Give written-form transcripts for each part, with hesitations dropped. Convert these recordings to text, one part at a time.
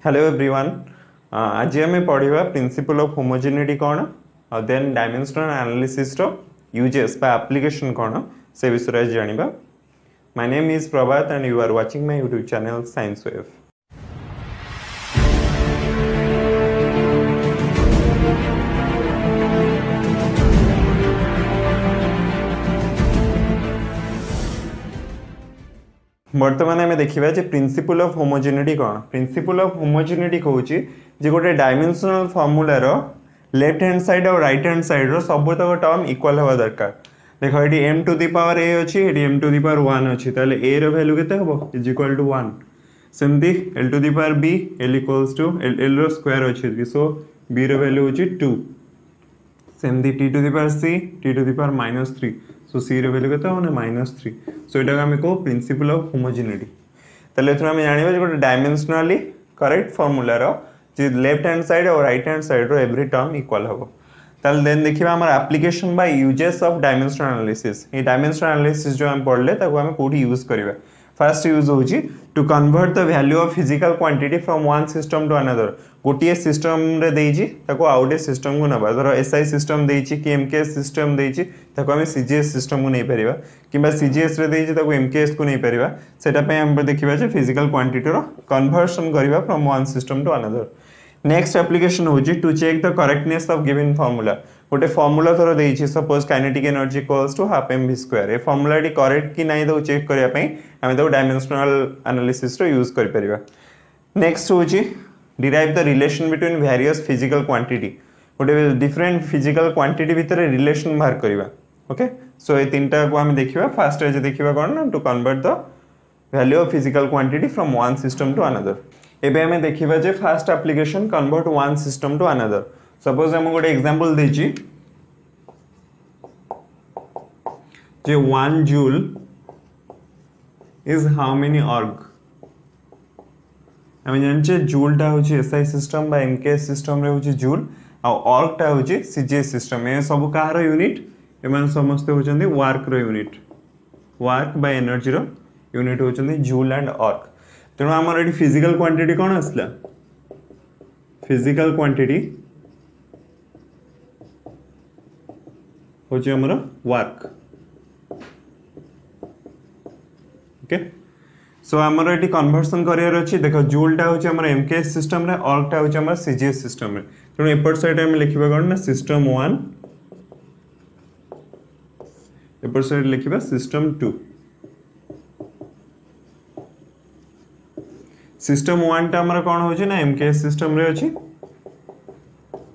Hello everyone. आज आम पढ़ा प्रिंसिपल ऑफ होमोजेनिटी कौन और देन डायमेंशनल एनालिसिस रो यूजेस बा एप्लीकेशन कौन से विषय आज जानिबा। My name is Prabhat and you are watching my YouTube channel science wave. बर्तमान आम देखा प्रिंसिपल ऑफ होमोजेनिटी कौन। प्रिंसिपल ऑफ होमोजेनिटी कौन जे गोटे डायमेंशनल फॉर्मूलार लेफ्ट हैंड साइड और राइट हैंड साइड रो सब तक टर्म इक्वल हवा दरकार। देख ये एम टू दी पावर ए अच्छी एम टू दी पावर 1 अच्छी ताले ए रो वैल्यू केते हबो इज इक्वल टू 1। सेमती L to the power B L equals to L रो स्क्वायर अच्छी सो बी रो वैल्यू होची 2। सेमती T to the power C T to the power -3 so C रो वैल्यू केते होने -3। सो एटा हम को प्रिंसिपल ऑफ होमोजेनिटी। ताले एथरा हम जानिबा जे गोटे डायमेंशनली करेक्ट फार्मूला रो जे लेफ्ट हैंड साइड और राइट हैंड साइड रो एवरी टर्म इक्वल हबो। ताले देन देखिबा हमर एप्लीकेशन बाय यूजेस ऑफ डायमेंशनल एनालिसिस। ये डायमेंशनल एनालिसिस जो हम पढ़ले ताको हम कोठी यूज करबा। फर्स्ट यूज होची to convert the value of physical quantity from one system to another. गोटिए सिस्टम रे देइची ताको आउटे सिस्टम को नबा। धरो एसआई सिस्टम देइची कि एमकेएस सिस्टम देइची ताको हम सीजीएस सिस्टम को नै परिबा किबा सीजीएस रे देइची ताको एमकेएस को नै परिबा। सेटा पे हम देखिबा जे फिजिकल क्वांटिटी रो कन्वर्शन करबा from one system to another. Next application होची to check the correctness of given formula. गोटे फार्मूला थरो देइची suppose kinetic energy equals to half M V square. ए फार्मूला टी करेक्ट कि नै तो चेक करिया पई हम तो डायमेंशनल एनालिसिस रो यूज करि परिबा। नेक्स्ट होची derive the relation between various physical quantity. गोटे डिफरेंट फिजिकल क्वांटिटी भितर रिलेशन बाहर करबा। ओके सो ए तीनटा को हम देखिबा। फर्स्ट जे देखिबा कोन ना to convert the value of physical quantity from one system to another. एबे हमें देखिबा जे first application convert one system to another. Suppose हम गोटे एग्जांपल देची जे 1 joule is how many erg. हम जानचे जूल टा होची एसआई सिस्टम बा एमकेएस सिस्टम रे होची जूल आ अर्ग टा होची सीजीएस सिस्टम। ए सब कार यूनिट एमान समस्त होचंदी वर्क रो यूनिट। वर्क बा एनर्जी रो यूनिट होचंदी जूल एंड अर्ग। तेणु आमर एटी फिजिकल क्वांटिटी कौन आसला। फिजिकल क्वांटिटी होची हमर वर्क। ओके सो हमर एटी कन्वर्सन करियर अछि। देखो जूल टा होची हमर एमकेएस सिस्टम रे अर्ग टा होची हमर सीजीएस सिस्टम रे। तेणु एपर साइड हम लिखिबा कोन ना सिस्टम 1 एपर साइड लिखिबा सिस्टम 2। सिस्टम 1 टा हमर कोन होची ना एमकेएस सिस्टम रे अछि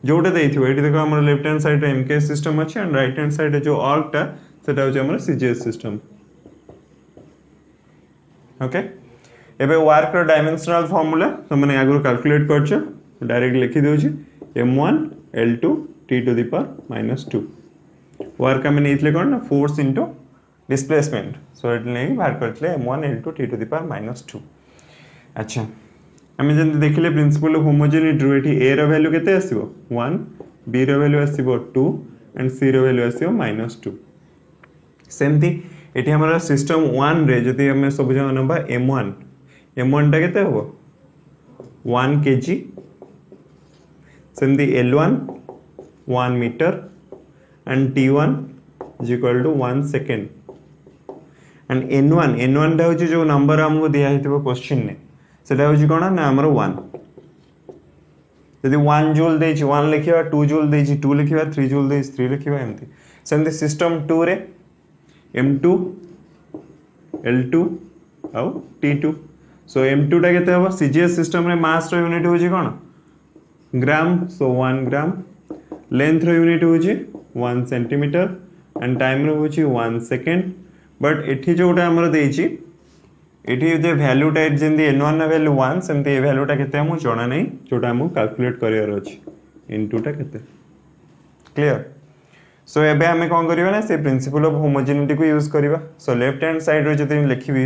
जोटा देइथिबो। एटी देखो हमर लेफ्ट हैंड साइड रे एमकेएस सिस्टम अछि एंड राइट हैंड साइड रे जो अर्ग टा सेटा होची हमर सीजीएस सिस्टम। ओके एबे वर्क रो डायमेंशनल फार्मूला तो माने आगु कैलकुलेट करछ डायरेक्ट लिखि देउछि m1 l2 t to the power -2। Work हम नेइथले कोन ना फोर्स इनटू डिस्प्लेसमेंट। सो एट नै बाहर करथले m1 l2 t to the power -2। अच्छा आमे जंत देखिले प्रिंसिपल ऑफ होमोजेनिटी रो एठी a रो वैल्यू केते आसीबो 1 b रो वैल्यू आसीबो 2 एंड c रो वैल्यू आसीबो -2। सेमती एठी हमरा सिस्टम 1 रे जति हमें सब जगह नबा m1 टा केते हबो 1 kg। सेमती l1 1 metre and t1 is equal to 1 second and n1 टा होची जो नंबर हमको दिया हितबो क्वेश्चन ने सेटा होची कोन ना हमर 1। यदि 1 जूल देची 1 लिखिबा 2 जूल देची 2 लिखिबा 3 जूल देची 3 लिखिबा एमती। सेमती सिस्टम 2 रे m2 l2 आउ t2। सो m2 टा केते हबो सीजीएस सिस्टम रे मास रो यूनिट होची कोन ग्राम। सो 1 ग्राम लेंथ रो यूनिट होची 1 सेंटीमीटर एंड टाइम रो होची 1 सेकंड। बट एठी जोटा हमर देची एठी जे वैल्यू टा जेंदी n1 रा वैल्यू 1 सेमती ए वैल्यू टा केते हमु जणा नै जोटा हमु कैलकुलेट करियर अछि n2 टा केते। क्लियर। सो एबे हमें कोन करिबा ना से प्रिंसिपल ऑफ होमोजेनिटी को यूज करिबा। सो लेफ्ट हैंड साइड रो जति लिखिबी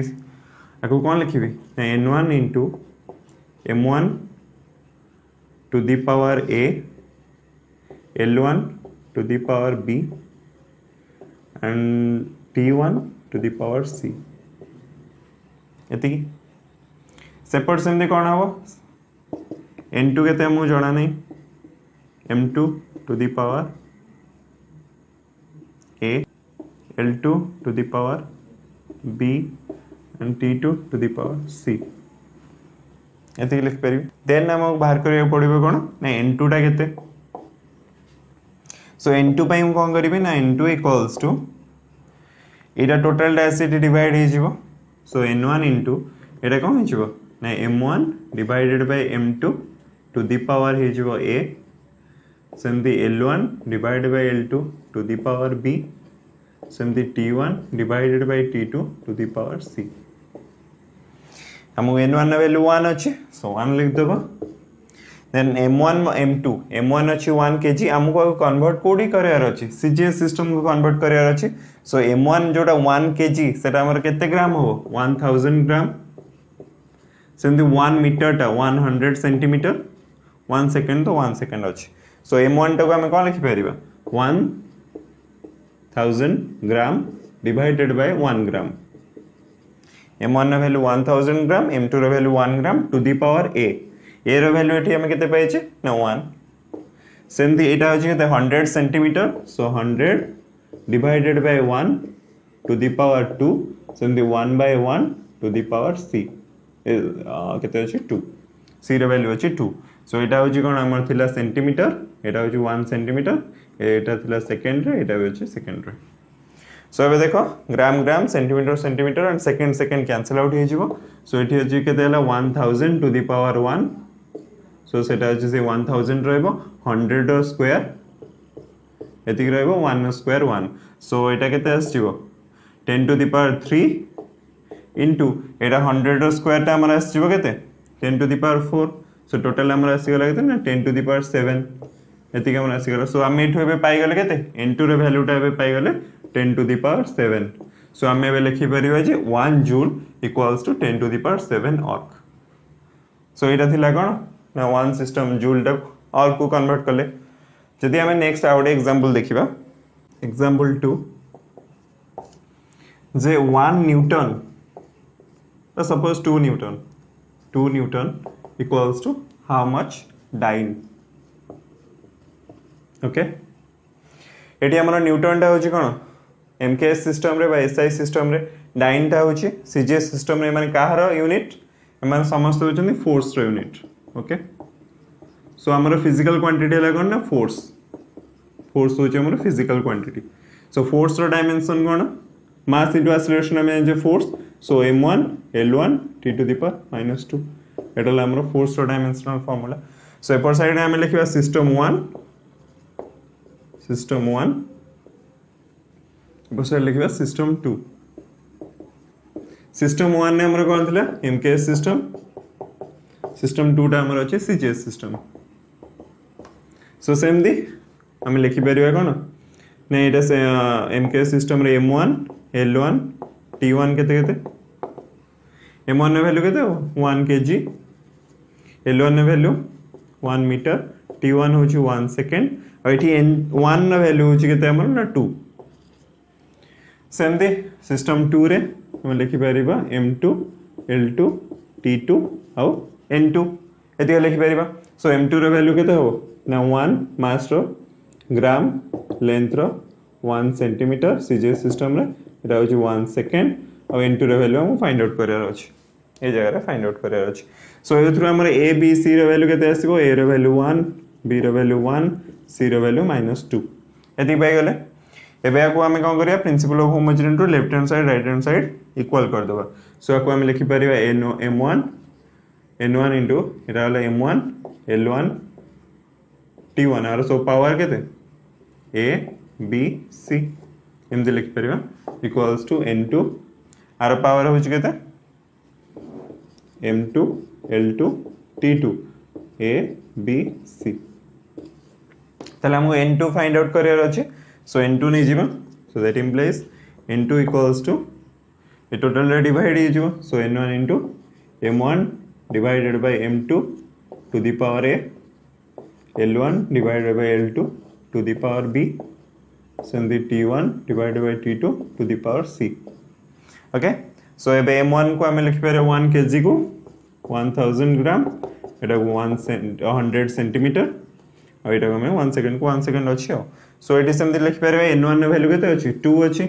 आको कोन लिखिबी n1 into m1 to the power a l1 to the power b and t1 to the power c। एति सेपट सेमती कोन हबो n2 केते हमको जाना नहीं m2 to the power a l2 to the power b and t2 to the power c एति लिख परिबे देन हमको बाहर करिया पड़िबो कोन ना n2 टा केते सो n2 पई हम कोन करिवे ना n2 equals to Etah total डायसिटी divide हे जिवो सो n1 इनटू एटा कोन हे जिवो ना m1 divided by m2 to the power हे जिवो a सेमती l1 divided by l2 to the power b सेमती t1 divided by t2 to the power c हमको n1 ना value 1 अछि सो 1 लिख देबो देन m1 m1 अछि 1 kg हमको कन्वर्ट कोडी करयार अछि सीजीएस सिस्टम को कन्वर्ट करयार अछि सो m1 जोटा 1 kg सेटा हमर केते ग्राम हो 1000 ग्राम सेमती 1 मीटर टा 100 सेंटीमीटर 1 सेकंड तो 1 सेकंड अछि सो m1 टा को हम कोन लिखि परिबा 1000 gram divided by 1 gram m1 रा वैल्यू 1000 ग्राम m2 रा value 1 gram to the power a a रा वैल्यू एठी हम केते पाइछे ना 1 सेमती एटा होछि केते 100 centimetre so 100 divided by 1 to the power 2 सेमती 1 by 1 to the power c केते होछि 2 c रा वैल्यू होछि 2 सो एटा होछि कोन हमर थिला सेंटीमीटर एटा होछि 1 सेंटीमीटर एटा थिला सेकंड रे एटा होछि सेकंड रे सो एबे देखो gram gram centimetre centimetre and second second cancel out हे जिवो सो एठी होछि केते हला 1000 टू द पावर 1 सो सेटा होछि से 1000 रहबो 100 स्क्वायर एतिक रहबो 1 स्क्वायर 1 सो एटा केते आछिबो 10 टू द पावर 3 इनटू एटा 100 स्क्वायर ता हमरा आछिबो केते 10 to the power 4 so total हमरा आसी गेला केते ना 10 टू द पावर 7 एतिक हमरा आसी गेला सो हम एठो एबे पाई गेले केते n2 रे वैल्यू टा एबे पाई गेले 10 to the power 7 so हमें वे लिखि परिबा जे 1 joule equals to 10 to the power 7 अर्क so एटा थिला कोन ना 1 सिस्टम जूल टा अर्क को कन्वर्ट करले जदि हमें नेक्स्ट आउट एग्जांपल देखिबा एग्जांपल 2 जे 1 newton suppose 2 newton equals to how much dyne okay एटी हमर न्यूटन टा होची कोन एमकेएस सिस्टम रे बा एसआई सिस्टम रे डाइन टा होची सीजीएस सिस्टम रे माने काहर यूनिट एमान समस्त होचनी फोर्स रो यूनिट ओके सो हमर फिजिकल क्वांटिटी हला कोन ना फोर्स होची हमर फिजिकल क्वांटिटी सो फोर्स रो डायमेंशन कोन मास इनटू एक्सेलरेशन में जे force so m1 l1 t to the power -2 एटला हमर फोर्स रो डायमेंशनल फार्मूला सो एपर साइड हम लिखिबा सिस्टम 1 बस लिखिबा सिस्टम 2 सिस्टम 1 ने हमर कोन थिला एमकेएस सिस्टम 2 टा हमर अछि सीजीएस सिस्टम सो सेम दी हम लिखि परिबा कोन ने एटा से एमकेएस सिस्टम रे m1 l1 t1 केते m1 ने वैल्यू केते 1 kg l1 ने वैल्यू 1 मीटर t1 होची 1 सेकंड और एठी n1 ने वैल्यू होची केते हमर ना 2 सेमती सिस्टम 2 रे हम लिखि परिबा m2 l2 t2 और n2 एति लिखि परिबा सो m2 रे वैल्यू केते हो ना 1 मास रो ग्राम लेंथ रो 1 सेंटीमीटर सीजीएस सिस्टम रे एटा होची 1 सेकंड और n2 रे वैल्यू हम फाइंड आउट करयार अछि ए जगह रे फाइंड आउट करयार अछि सो ए थ्रू हमर a b c रे वैल्यू केते आसीबो a रे वैल्यू 1 b रे वैल्यू 1 c रे वैल्यू -2 एति पाई गेले एबे आको हमें कोन करिया principle of homogeneity to left hand side right hand side equal कर देबा सो आको हमें लिखि परिबा n1 इनटू एटा होला m1 l1 t1 आरो सो पावर केते a b c एमदे लिखि परिबा इक्वल्स टू n2 आरो पावर होची केते m2 l2 t2 a b c तले हमको n2 फाइंड आउट करियर अछि so n2 नहीं जीवा so that implies n2 equals to a total divide ही जीवा so n1 into m1 divided by m2 to the power a l1 divided by l2 to the power b so the t1 divided by t2 to the power c okay so एबे m1 को हमें लिखि पारे 1 kg को 1000 ग्राम एटा 100 centimetre और एटा हमें 1 second को 1 second अछि हो सो एटी सेमति लिखि परबे n1 रो वैल्यू केते अछि 2 अछि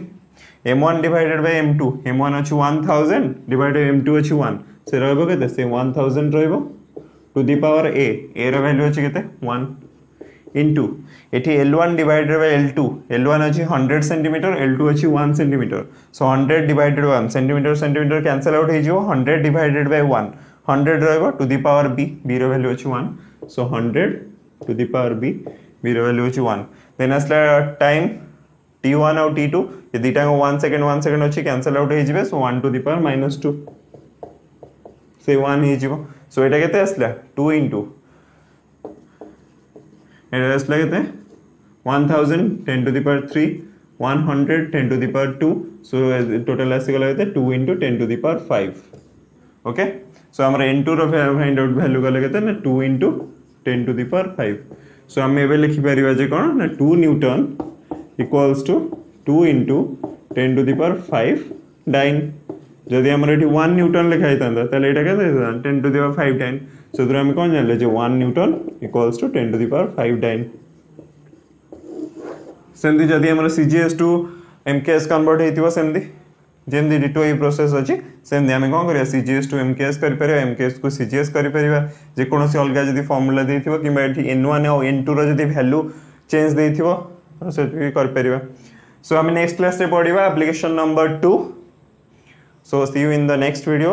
m1 divided by m2 m1 अछि 1000 डिवाइडेड m2 अछि 1 से रहबो केते से 1000 रहबो टू द पावर a रो वैल्यू अछि केते 1 into एठी L1 divided by L2 L1 अछि 100 सेंटीमीटर L2 अछि 1 centimetre so 100 divided by 1 centimetre centimetre cancel out हे जिवो 100 divided by 1 100 रहबो to the power b b row value अछि 1 so 100 to the power b b row value अछि 1 then असला time t1 और t2 ये दिटा को 1 सेकंड अछि कैंसिल आउट हे जिवे सो 1 टू द पावर -2 से 1 हे जिवो सो एटा केते असला 2 into एटा असला केते 1000 10 to the power 3 100 10 to the power 2 so total आसी गला केते 2 into 10 to the power 5 okay so हमरा n2 रो फाइंड आउट वैल्यू गला केते ना 2 into 10 to the power 5 सो हम एबे लिखि परिबा जे कोन ना 2 newton equals to 2 into 10 to the power 5 dyne जदि हमर एठी 1 न्यूटन लिखा हितांदा तले एटा केते 10 to the power 5 dyne so दुरा हम कोन जानले जे 1 newton equals to 10 to the power 5 dyne सेमती जदि हमर CGS टू MKS कन्वर्ट हेतिबो सेमती जेमती डिटो ए प्रोसेस अछि सेमती हम कोन करिया CGS टू MKS करि परिबा MKS को CGS करि परिबा जे कोनोसी अलगा जदि फार्मूला देथिबो किबा एठी n1 और n2 रो जदि वैल्यू चेंज देथिबो से भी कर परिबा सो हम नेक्स्ट क्लास रे पढिबा application number 2 so see you in the next video